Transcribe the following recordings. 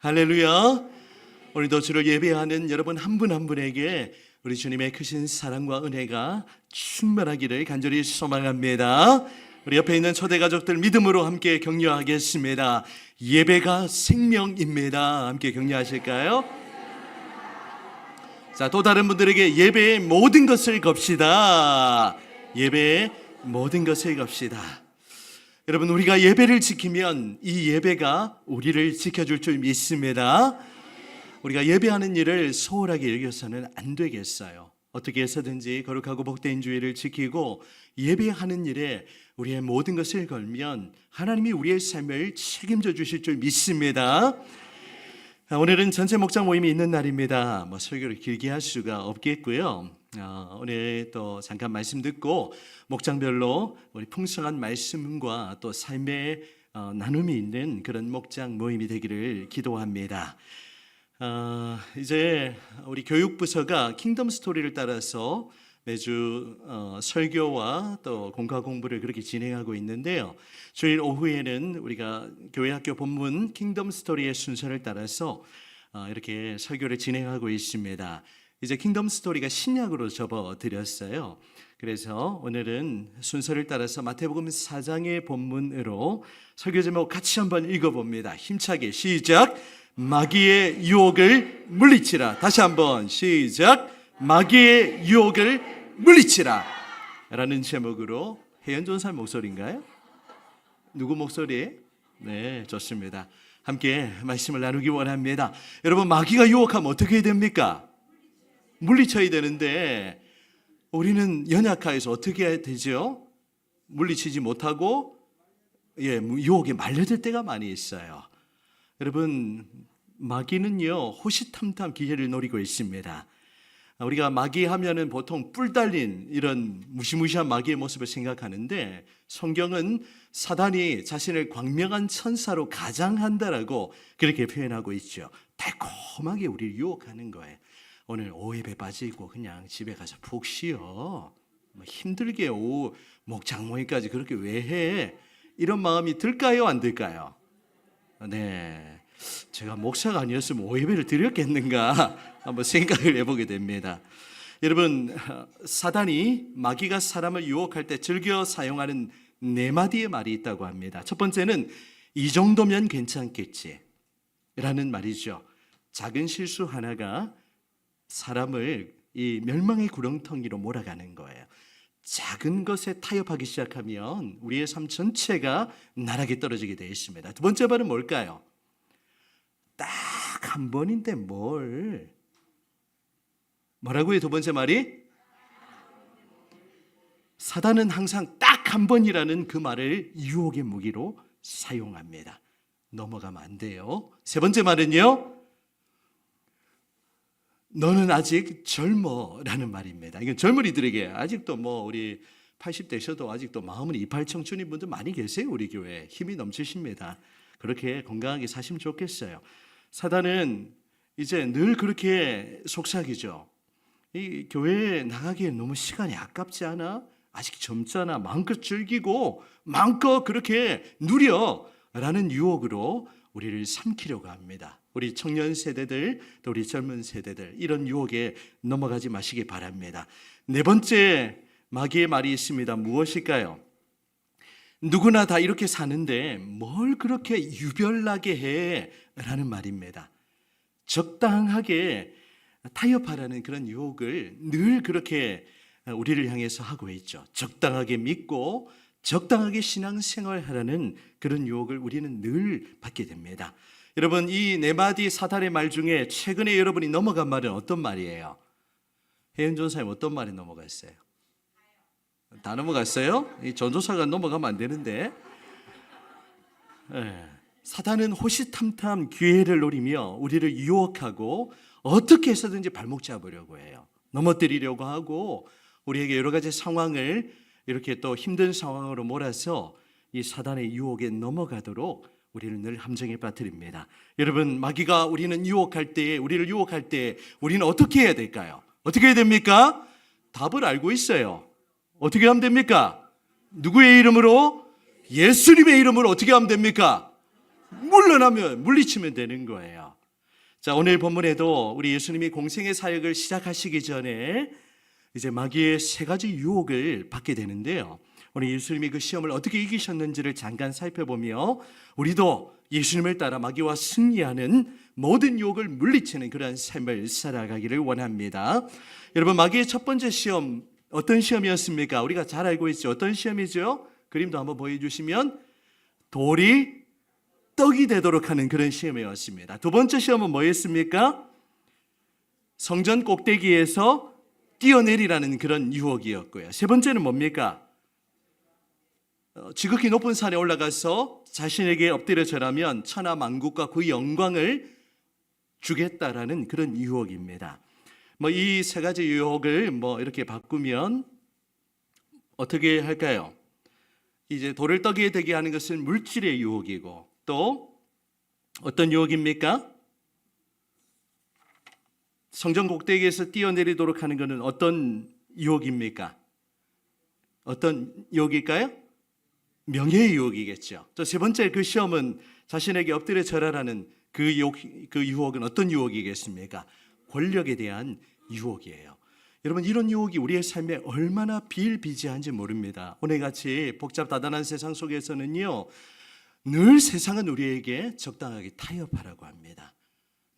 할렐루야. 오늘도 주를 예배하는 여러분 한 분 한 분에게 우리 주님의 크신 사랑과 은혜가 충만하기를 간절히 소망합니다. 우리 옆에 있는 초대 가족들 믿음으로 함께 격려하겠습니다. 예배가 생명입니다. 함께 격려하실까요? 자, 또 다른 분들에게 예배의 모든 것을 겁시다. 예배의 모든 것을 겁시다. 여러분, 우리가 예배를 지키면 이 예배가 우리를 지켜줄 줄 믿습니다. 우리가 예배하는 일을 소홀하게 여겨서는 안 되겠어요. 어떻게 해서든지 거룩하고 복된 주일을 지키고 예배하는 일에 우리의 모든 것을 걸면 하나님이 우리의 삶을 책임져 주실 줄 믿습니다. 오늘은 전체 목장 모임이 있는 날입니다. 설교를 길게 할 수가 없겠고요. 오늘 또 잠깐 말씀 듣고 목장별로 우리 풍성한 말씀과 또 삶의 나눔이 있는 그런 목장 모임이 되기를 기도합니다. 이제 우리 교육부서가 킹덤 스토리를 따라서 매주 설교와 또 공과 공부를 그렇게 진행하고 있는데요. 주일 오후에는 우리가 교회학교 본문 킹덤 스토리의 순서를 따라서 이렇게 설교를 진행하고 있습니다. 이제 킹덤 스토리가 신약으로 접어드렸어요. 그래서 오늘은 순서를 따라서 마태복음 4장의 본문으로 설교 제목 같이 한번 읽어봅니다. 힘차게 시작. 마귀의 유혹을 물리치라. 다시 한번 시작. 마귀의 유혹을 물리치라 라는 제목으로 혜연 전사 목소리인가요? 누구 목소리? 네, 좋습니다. 함께 말씀을 나누기 원합니다. 여러분, 마귀가 유혹하면 어떻게 해야 됩니까? 물리쳐야 되는데 우리는 연약하여서 어떻게 해야 되죠? 물리치지 못하고 유혹에 말려들 때가 많이 있어요. 여러분, 마귀는요 호시탐탐 기회를 노리고 있습니다. 우리가 마귀 하면은 보통 뿔 달린 이런 무시무시한 마귀의 모습을 생각하는데 성경은 사단이 자신을 광명한 천사로 가장한다라고 그렇게 표현하고 있죠. 달콤하게 우리를 유혹하는 거예요. 오늘 오예배 빠지고 그냥 집에 가서 푹 쉬어. 힘들게 목장 모임까지 그렇게 왜 해? 이런 마음이 들까요? 안 들까요? 네, 제가 목사가 아니었으면 오예배를 드렸겠는가 한번 생각을 해보게 됩니다. 여러분, 사단이 마귀가 사람을 유혹할 때 즐겨 사용하는 네 마디의 말이 있다고 합니다. 첫 번째는 이 정도면 괜찮겠지 라는 말이죠. 작은 실수 하나가 사람을 이 멸망의 구렁텅이로 몰아가는 거예요. 작은 것에 타협하기 시작하면 우리의 삶 전체가 나락에 떨어지게 되어 있습니다. 두 번째 말은 뭘까요? 딱 한 번인데 뭐라고요? 두 번째 말이? 사단은 항상 딱 한 번이라는 그 말을 유혹의 무기로 사용합니다. 넘어가면 안 돼요. 세 번째 말은요, 너는 아직 젊어라는 말입니다. 이건 젊은이들에게 아직도 우리 80대셔도 아직도 마음은 이팔 청춘인 분들 많이 계세요. 우리 교회 힘이 넘치십니다. 그렇게 건강하게 사시면 좋겠어요. 사단은 이제 늘 그렇게 속삭이죠. 이 교회에 나가기에 너무 시간이 아깝지 않아? 아직 젊잖아. 마음껏 즐기고 마음껏 그렇게 누려라는 유혹으로 우리를 삼키려고 합니다. 우리 청년 세대들, 또 우리 젊은 세대들, 이런 유혹에 넘어가지 마시기 바랍니다. 네 번째 마귀의 말이 있습니다. 무엇일까요? 누구나 다 이렇게 사는데 뭘 그렇게 유별나게 해? 라는 말입니다. 적당하게 타협하라는 그런 유혹을 늘 그렇게 우리를 향해서 하고 있죠. 적당하게 믿고 적당하게 신앙생활하라는 그런 유혹을 우리는 늘 받게 됩니다. 여러분, 이 네 마디 사단의 말 중에 최근에 여러분이 넘어간 말은 어떤 말이에요? 혜연 전사님 어떤 말이 넘어갔어요? 다 넘어갔어요? 이 전도사가 넘어가면 안 되는데. 사단은 호시탐탐 기회를 노리며 우리를 유혹하고 어떻게 해서든지 발목 잡으려고 해요. 넘어뜨리려고 하고 우리에게 여러 가지 상황을 이렇게 또 힘든 상황으로 몰아서 이 사단의 유혹에 넘어가도록 우리를 늘 함정에 빠뜨립니다. 여러분, 마귀가 우리를 유혹할 때 우리는 어떻게 해야 될까요? 어떻게 해야 됩니까? 답을 알고 있어요. 어떻게 하면 됩니까? 누구의 이름으로? 예수님의 이름으로 어떻게 하면 됩니까? 물러나면 물리치면 되는 거예요. 자, 오늘 본문에도 우리 예수님이 공생의 사역을 시작하시기 전에 이제 마귀의 세 가지 유혹을 받게 되는데요. 오늘 예수님이 그 시험을 어떻게 이기셨는지를 잠깐 살펴보며 우리도 예수님을 따라 마귀와 승리하는 모든 유혹을 물리치는 그러한 삶을 살아가기를 원합니다. 여러분, 마귀의 첫 번째 시험 어떤 시험이었습니까? 우리가 잘 알고 있죠. 어떤 시험이죠? 그림도 한번 보여주시면 돌이 떡이 되도록 하는 그런 시험이었습니다. 두 번째 시험은 뭐였습니까? 성전 꼭대기에서 뛰어내리라는 그런 유혹이었고요. 세 번째는 뭡니까? 지극히 높은 산에 올라가서 자신에게 엎드려 절하면 천하 만국과 그 영광을 주겠다라는 그런 유혹입니다. 이 세 가지 유혹을 이렇게 바꾸면 어떻게 할까요? 이제 돌을 떡이 되게 하는 것은 물질의 유혹이고, 또 어떤 유혹입니까? 성전 꼭대기에서 뛰어내리도록 하는 것은 어떤 유혹입니까? 어떤 유혹일까요? 명예의 유혹이겠죠. 또 세 번째 그 시험은 자신에게 엎드려 절하라는 그 유혹은 어떤 유혹이겠습니까? 권력에 대한 유혹이에요. 여러분, 이런 유혹이 우리의 삶에 얼마나 비일비재한지 모릅니다. 오늘같이 복잡다단한 세상 속에서는요, 늘 세상은 우리에게 적당하게 타협하라고 합니다.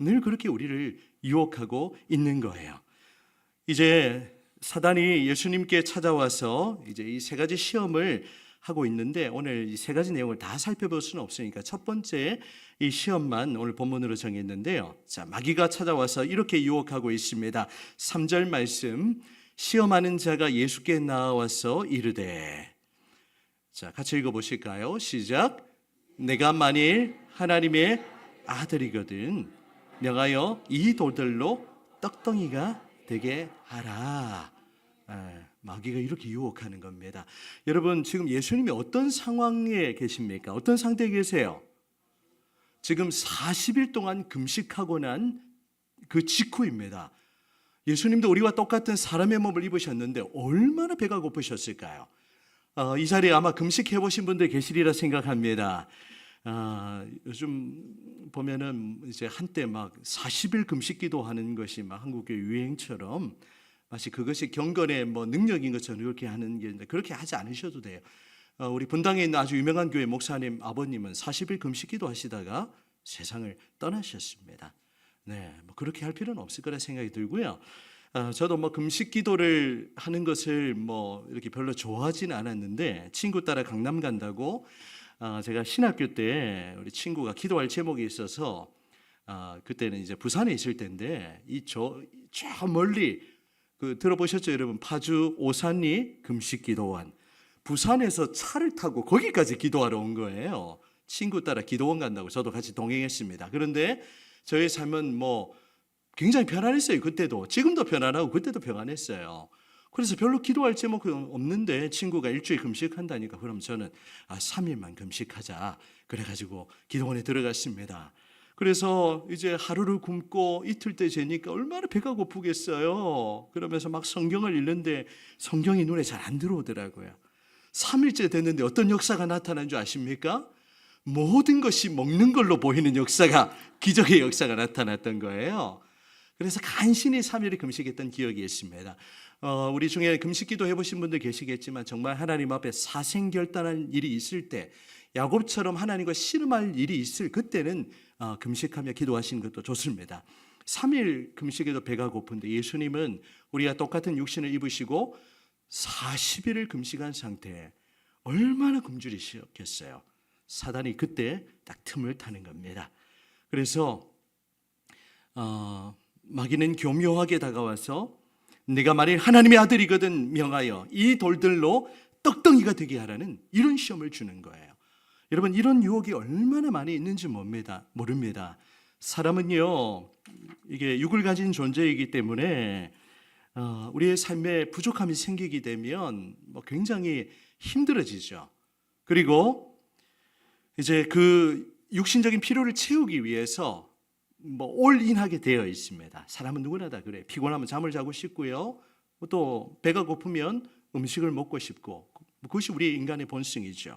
늘 그렇게 우리를 유혹하고 있는 거예요. 이제 사단이 예수님께 찾아와서 이제 이 세 가지 시험을 하고 있는데, 오늘 이 세 가지 내용을 다 살펴볼 수는 없으니까 첫 번째 이 시험만 오늘 본문으로 정했는데요. 자, 마귀가 찾아와서 이렇게 유혹하고 있습니다. 3절 말씀, 시험하는 자가 예수께 나와서 이르되. 자, 같이 읽어보실까요? 시작. 내가 만일 하나님의 아들이거든 명하여 이 돌들로 떡덩이가 되게 하라. 마귀가 이렇게 유혹하는 겁니다. 여러분, 지금 예수님이 어떤 상황에 계십니까? 어떤 상태에 계세요? 지금 40일 동안 금식하고 난 그 직후입니다. 예수님도 우리와 똑같은 사람의 몸을 입으셨는데 얼마나 배가 고프셨을까요? 이 자리에 아마 금식해 보신 분들 계시리라 생각합니다. 요즘 보면은 이제 한때 막 40일 금식기도 하는 것이 막 한국의 유행처럼 마치 그것이 경건의 능력인 것처럼 그렇게 하는 게 있는데, 그렇게 하지 않으셔도 돼요. 우리 분당에 있는 아주 유명한 교회 목사님 아버님은 40일 금식기도 하시다가 세상을 떠나셨습니다. 네, 그렇게 할 필요는 없을 거라 생각이 들고요. 저도 금식기도를 하는 것을 이렇게 별로 좋아하지는 않았는데, 친구 따라 강남 간다고 제가 신학교 때 우리 친구가 기도할 제목이 있어서 그때는 이제 부산에 있을 때인데 저 멀리 들어보셨죠, 여러분? 파주 오산리 금식기도원, 부산에서 차를 타고 거기까지 기도하러 온 거예요. 친구 따라 기도원 간다고 저도 같이 동행했습니다. 그런데 저의 삶은 굉장히 편안했어요. 그때도, 지금도 편안하고 그때도 편안했어요. 그래서 별로 기도할 제목은 없는데 친구가 일주일 금식한다니까 그럼 저는 3일만 금식하자 그래가지고 기도원에 들어갔습니다. 그래서 이제 하루를 굶고 이틀째 재니까 얼마나 배가 고프겠어요. 그러면서 막 성경을 읽는데 성경이 눈에 잘 안 들어오더라고요. 3일째 됐는데 어떤 역사가 나타난 줄 아십니까? 모든 것이 먹는 걸로 보이는 역사가, 기적의 역사가 나타났던 거예요. 그래서 간신히 3일을 금식했던 기억이 있습니다. 우리 중에 금식기도 해보신 분들 계시겠지만 정말 하나님 앞에 사생결단할 일이 있을 때, 야곱처럼 하나님과 씨름할 일이 있을 그때는 금식하며 기도하시는 것도 좋습니다. 3일 금식에도 배가 고픈데 예수님은 우리가 똑같은 육신을 입으시고 40일을 금식한 상태에 얼마나 굶주리셨겠어요. 사단이 그때 딱 틈을 타는 겁니다. 그래서 마귀는 교묘하게 다가와서 내가 만일 하나님의 아들이거든 명하여 이 돌들로 떡덩이가 되게 하라는 이런 시험을 주는 거예요. 여러분, 이런 유혹이 얼마나 많이 있는지 모릅니다. 사람은요, 이게 육을 가진 존재이기 때문에 우리의 삶에 부족함이 생기게 되면 굉장히 힘들어지죠. 그리고 이제 그 육신적인 필요를 채우기 위해서 올인하게 되어 있습니다. 사람은 누구나 다 그래요. 피곤하면 잠을 자고 싶고요. 또 배가 고프면 음식을 먹고 싶고, 그것이 우리 인간의 본성이죠.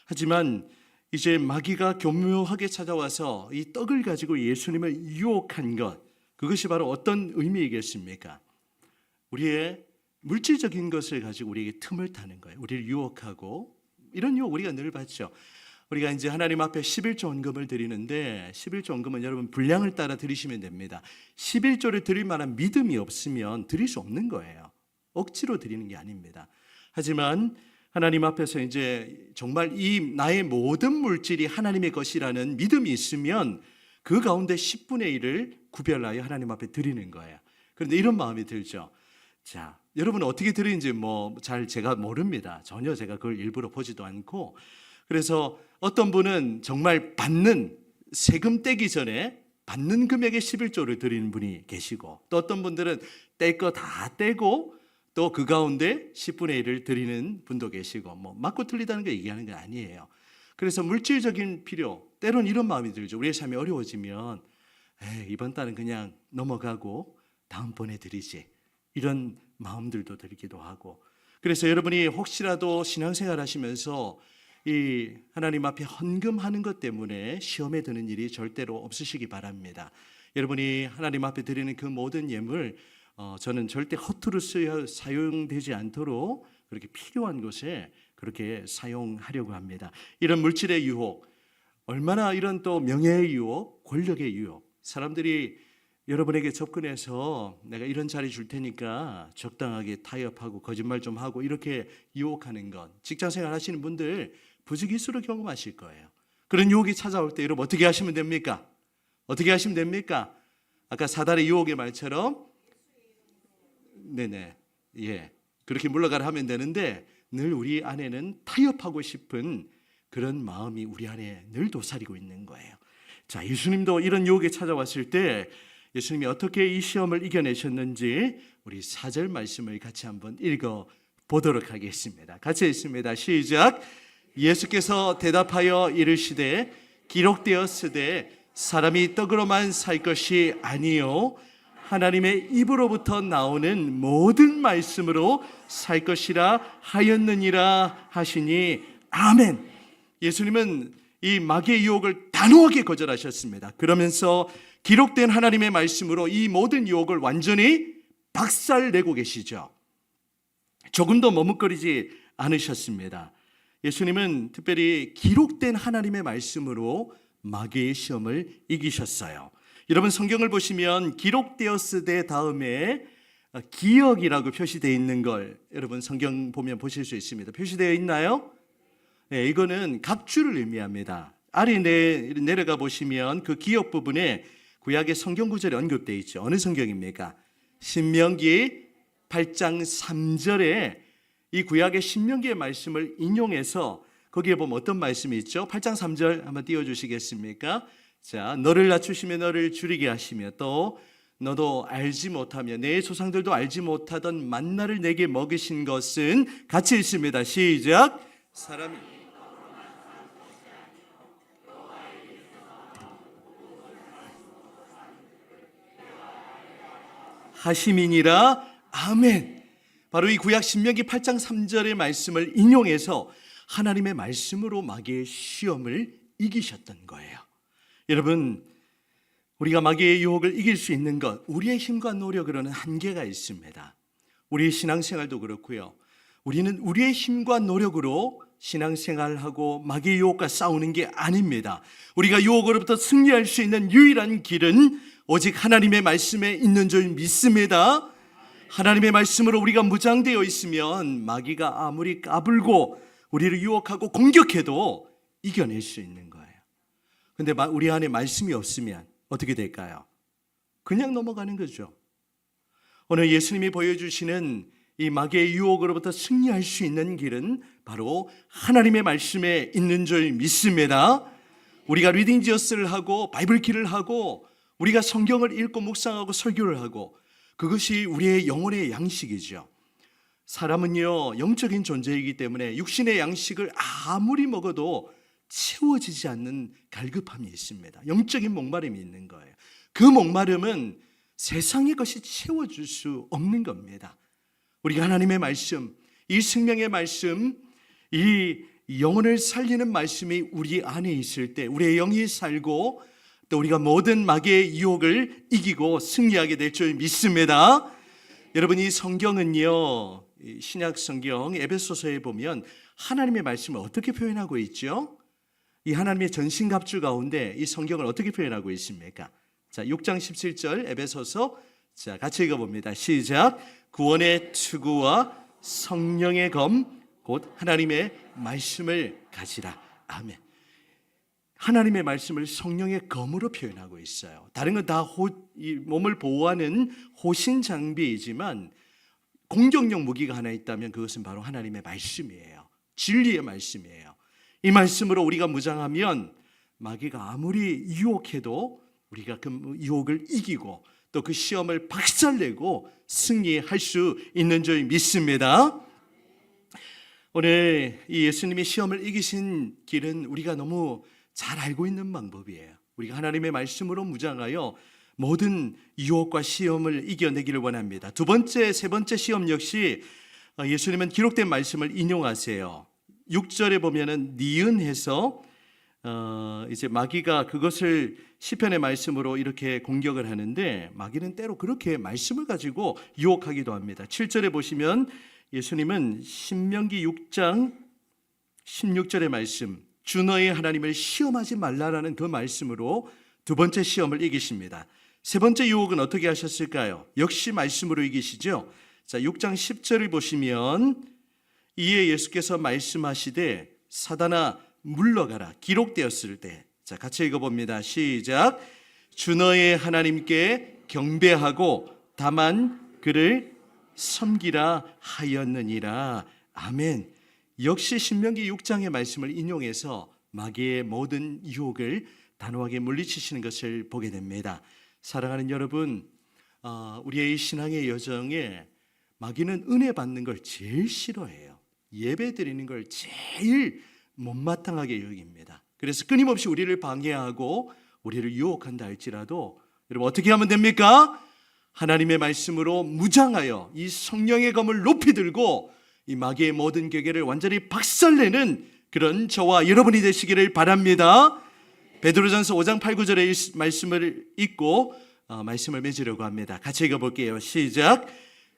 하지만 이제 마귀가 교묘하게 찾아와서 이 떡을 가지고 예수님을 유혹한 것, 그것이 바로 어떤 의미이겠습니까? 우리의 물질적인 것을 가지고 우리에게 틈을 타는 거예요. 우리를 유혹하고, 이런 유혹 우리가 늘 받죠. 우리가 이제 하나님 앞에 11조 헌금을 드리는데 11조 헌금은 여러분 분량을 따라 드리시면 됩니다. 11조를 드릴 만한 믿음이 없으면 드릴 수 없는 거예요. 억지로 드리는 게 아닙니다. 하지만 하나님 앞에서 이제 정말 이 나의 모든 물질이 하나님의 것이라는 믿음이 있으면 그 가운데 10분의 1을 구별하여 하나님 앞에 드리는 거예요. 그런데 이런 마음이 들죠. 자, 여러분 어떻게 드리는지 잘 제가 모릅니다. 전혀 제가 그걸 일부러 보지도 않고. 그래서 어떤 분은 정말 받는, 세금 떼기 전에 받는 금액의 11조를 드리는 분이 계시고, 또 어떤 분들은 뗄 거 다 떼고 또 그 가운데 10분의 1을 드리는 분도 계시고, 맞고 틀리다는 거 얘기하는 게 아니에요. 그래서 물질적인 필요, 때론 이런 마음이 들죠. 우리의 삶이 어려워지면 이번 달은 그냥 넘어가고 다음번에 드리지, 이런 마음들도 들기도 하고. 그래서 여러분이 혹시라도 신앙생활 하시면서 이 하나님 앞에 헌금하는 것 때문에 시험에 드는 일이 절대로 없으시기 바랍니다. 여러분이 하나님 앞에 드리는 그 모든 예물, 저는 절대 허투루 사용되지 않도록 그렇게 필요한 곳에 그렇게 사용하려고 합니다. 이런 물질의 유혹, 얼마나 이런 또 명예의 유혹, 권력의 유혹, 사람들이 여러분에게 접근해서 내가 이런 자리 줄 테니까 적당하게 타협하고 거짓말 좀 하고 이렇게 유혹하는 것, 직장생활 하시는 분들 부지기수로 경험하실 거예요. 그런 유혹이 찾아올 때 여러분 어떻게 하시면 됩니까? 어떻게 하시면 됩니까? 아까 사단의 유혹의 말처럼 그렇게 물러가라 하면 되는데, 늘 우리 안에는 타협하고 싶은 그런 마음이 우리 안에 늘 도사리고 있는 거예요. 자, 예수님도 이런 유혹에 찾아왔을 때 예수님이 어떻게 이 시험을 이겨내셨는지 우리 4절 말씀을 같이 한번 읽어보도록 하겠습니다. 같이 읽습니다. 시작. 예수께서 대답하여 이르시되 기록되었으되 사람이 떡으로만 살 것이 아니요 하나님의 입으로부터 나오는 모든 말씀으로 살 것이라 하였느니라 하시니 아멘. 예수님은 이 마귀의 유혹을 단호하게 거절하셨습니다. 그러면서 기록된 하나님의 말씀으로 이 모든 유혹을 완전히 박살내고 계시죠. 조금도 머뭇거리지 않으셨습니다. 예수님은 특별히 기록된 하나님의 말씀으로 마귀의 시험을 이기셨어요. 여러분 성경을 보시면 기록되었으되 다음에 기억이라고 표시되어 있는 걸 여러분 성경 보면 보실 수 있습니다. 표시되어 있나요? 네, 이거는 각주를 의미합니다. 아래 내려가 보시면 그 기억 부분에 구약의 성경 구절이 언급되어 있죠. 어느 성경입니까? 신명기 8장 3절에 이 구약의 신명기의 말씀을 인용해서 거기에 보면 어떤 말씀이 있죠? 8장 3절 한번 띄워주시겠습니까? 자, 너를 낮추시며 너를 줄이게 하시며 또 너도 알지 못하며 내 조상들도 알지 못하던 만나를 내게 먹이신 것은 같이 읽습니다. 시작. 사람이 하심이니라. 아멘. 바로 이 구약 신명기 8장 3절의 말씀을 인용해서 하나님의 말씀으로 마귀의 시험을 이기셨던 거예요. 여러분, 우리가 마귀의 유혹을 이길 수 있는 것, 우리의 힘과 노력으로는 한계가 있습니다. 우리의 신앙생활도 그렇고요. 우리는 우리의 힘과 노력으로 신앙생활하고 마귀의 유혹과 싸우는 게 아닙니다. 우리가 유혹으로부터 승리할 수 있는 유일한 길은 오직 하나님의 말씀에 있는 줄 믿습니다. 하나님의 말씀으로 우리가 무장되어 있으면 마귀가 아무리 까불고 우리를 유혹하고 공격해도 이겨낼 수 있는 거예요. 근데 우리 안에 말씀이 없으면 어떻게 될까요? 그냥 넘어가는 거죠. 오늘 예수님이 보여주시는 이 마귀의 유혹으로부터 승리할 수 있는 길은 바로 하나님의 말씀에 있는 줄 믿습니다. 우리가 리딩 지어스를 하고 바이블키를 하고 우리가 성경을 읽고 묵상하고 설교를 하고 그것이 우리의 영혼의 양식이죠. 사람은요 영적인 존재이기 때문에 육신의 양식을 아무리 먹어도 채워지지 않는 갈급함이 있습니다. 영적인 목마름이 있는 거예요. 그 목마름은 세상의 것이 채워줄 수 없는 겁니다. 우리가 하나님의 말씀, 이 생명의 말씀, 이 영혼을 살리는 말씀이 우리 안에 있을 때 우리의 영이 살고 또 우리가 모든 마귀의 유혹을 이기고 승리하게 될 줄 믿습니다. 여러분, 이 성경은요, 신약 성경 에베소서에 보면 하나님의 말씀을 어떻게 표현하고 있죠? 이 하나님의 전신갑주 가운데 이 성경을 어떻게 표현하고 있습니까? 자, 6장 17절 에베소서, 자, 같이 읽어봅니다. 시작. 구원의 투구와 성령의 검 곧 하나님의 말씀을 가지라. 아멘. 하나님의 말씀을 성령의 검으로 표현하고 있어요. 다른 건 다 몸을 보호하는 호신 장비이지만 공격용 무기가 하나 있다면 그것은 바로 하나님의 말씀이에요. 진리의 말씀이에요. 이 말씀으로 우리가 무장하면 마귀가 아무리 유혹해도 우리가 그 유혹을 이기고 또 그 시험을 박살내고 승리할 수 있는 줄 믿습니다. 오늘 이 예수님이 시험을 이기신 길은 우리가 너무 잘 알고 있는 방법이에요. 우리가 하나님의 말씀으로 무장하여 모든 유혹과 시험을 이겨내기를 원합니다. 두 번째, 세 번째 시험 역시 예수님은 기록된 말씀을 인용하세요. 6절에 보면은 니은해서 이제 마귀가 그것을 시편의 말씀으로 이렇게 공격을 하는데 마귀는 때로 그렇게 말씀을 가지고 유혹하기도 합니다. 7절에 보시면 예수님은 신명기 6장 16절의 말씀, 주 너의 하나님을 시험하지 말라라는 그 말씀으로 두 번째 시험을 이기십니다. 세 번째 유혹은 어떻게 하셨을까요? 역시 말씀으로 이기시죠. 자, 6장 10절을 보시면 이에 예수께서 말씀하시되 사단아 물러가라 기록되었을 때, 자, 같이 읽어봅니다. 시작. 주 너의 하나님께 경배하고 다만 그를 섬기라 하였느니라. 아멘. 역시 신명기 6장의 말씀을 인용해서 마귀의 모든 유혹을 단호하게 물리치시는 것을 보게 됩니다. 사랑하는 여러분, 우리의 신앙의 여정에 마귀는 은혜 받는 걸 제일 싫어해요. 예배 드리는 걸 제일 못마땅하게 여깁니다. 그래서 끊임없이 우리를 방해하고 우리를 유혹한다 할지라도 여러분 어떻게 하면 됩니까? 하나님의 말씀으로 무장하여 이 성령의 검을 높이 들고 이 마귀의 모든 계계를 완전히 박살내는 그런 저와 여러분이 되시기를 바랍니다. 베드로전서 5장 8, 9절의 말씀을 읽고 말씀을 맺으려고 합니다. 같이 읽어볼게요. 시작.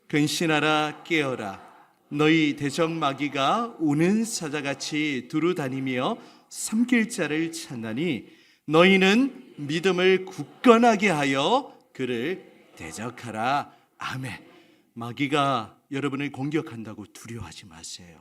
근신하라 깨어라 너희 대적 마귀가 우는 사자같이 두루 다니며 삼킬 자를 찾나니 너희는 믿음을 굳건하게 하여 그를 대적하라. 아멘. 마귀가 여러분을 공격한다고 두려워하지 마세요.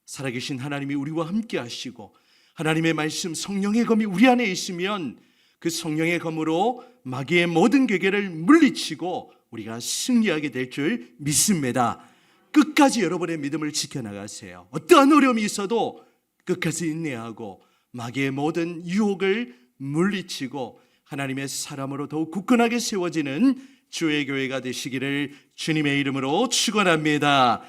살아계신 하나님이 우리와 함께 하시고 하나님의 말씀 성령의 검이 우리 안에 있으면 그 성령의 검으로 마귀의 모든 괴계를 물리치고 우리가 승리하게 될 줄 믿습니다. 끝까지 여러분의 믿음을 지켜나가세요. 어떠한 어려움이 있어도 끝까지 인내하고 마귀의 모든 유혹을 물리치고 하나님의 사람으로 더욱 굳건하게 세워지는 주의 교회가 되시기를 주님의 이름으로 축원합니다.